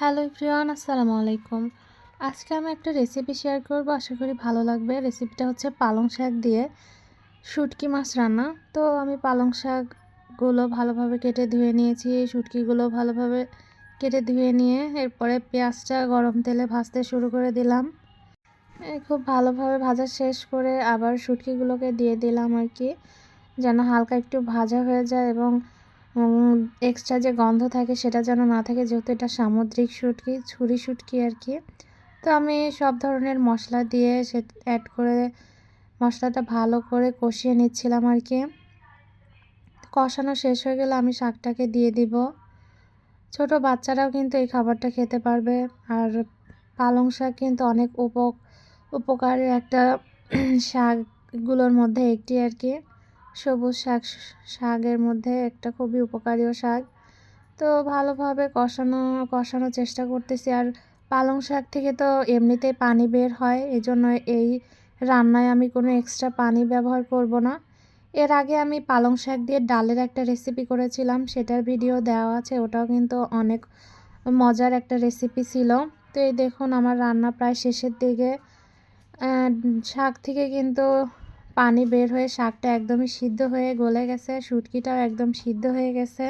Hello everyone, আসসালামু আলাইকুম। আজকে আমি একটা রেসিপি শেয়ার করব, আশা করি ভালো লাগবে। রেসিপিটা হচ্ছে পালং শাক দিয়ে শুটকি মাছ রান্না। তো আমি পালং শাকগুলো ভালোভাবে কেটে ধুয়ে নিয়েছি, শুটকিগুলো ভালোভাবে কেটে ধুয়ে নিয়ে এরপরে পেঁয়াজটা গরম তেলে ভাজতে শুরু করে দিলাম। খুব ভালোভাবে ভাজা শেষ করে আবার শুটকিগুলোকে দিয়ে দিলাম আর কি, যেন হালকা একটু ভাজা হয়ে যায় এবং এক্সট্রা যে গন্ধ থাকে সেটা যেন না থাকে, যেহেতু এটা সামুদ্রিক শুটকি, ছুরি শুটকি আর কি। তো আমি সব ধরনের মশলা দিয়ে সে অ্যাড করে মশলাটা ভালো করে কষিয়ে নিচ্ছিলাম আর কি। কষানো শেষ হয়ে গেলে আমি শাকটাকে দিয়ে দিব। ছোট বাচ্চারাও কিন্তু এই খাবারটা খেতে পারবে। আর পালং শাক কিন্তু অনেক উপকারী একটা শাকগুলোর মধ্যে একটি আর কি। সবুজ শাকের মধ্যে একটা খুবই উপকারীও শাক। তো ভালোভাবে কষানোর চেষ্টা করতেছি। আর পালং শাক থেকে তো এমনিতেই পানি বের হয়, এজন্য এই রান্নায় আমি কোনো এক্সট্রা পানি ব্যবহার করব না। এর আগে আমি পালং শাক দিয়ে ডালের একটা রেসিপি করেছিলাম, সেটার ভিডিও দেওয়া আছে, ওটাও কিন্তু অনেক মজার একটা রেসিপি ছিল। তো এই দেখুন আমার রান্না প্রায় শেষের দিকে। শাক থেকে কিন্তু পানি বের হয়ে শাকটা একদমই সিদ্ধ হয়ে গলে গেছে, শুটকিটাও একদম সিদ্ধ হয়ে গেছে।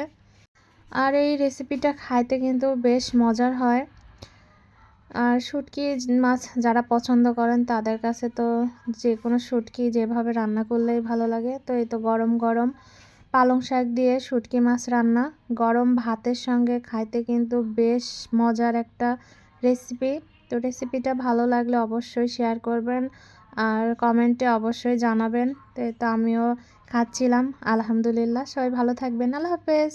আর এই রেসিপিটা খাইতে কিন্তু বেশ মজার হয়। আর শুটকি মাছ যারা পছন্দ করেন তাদের কাছে তো যে কোনো শুটকি যেভাবে রান্না করলেই ভালো লাগে। তো এই তো গরম গরম পালং শাক দিয়ে শুটকি মাছ রান্না গরম ভাতের সঙ্গে খাইতে কিন্তু বেশ মজার একটা রেসিপি। তো রেসিপিটা ভালো লাগলে অবশ্যই শেয়ার করবেন আর কমেন্টে অবশ্যই জানাবেন। তো আমিও খাচ্ছিলাম, আলহামদুলিল্লাহ। সবাই ভালো থাকবেন, আল্লাহ হাফেজ।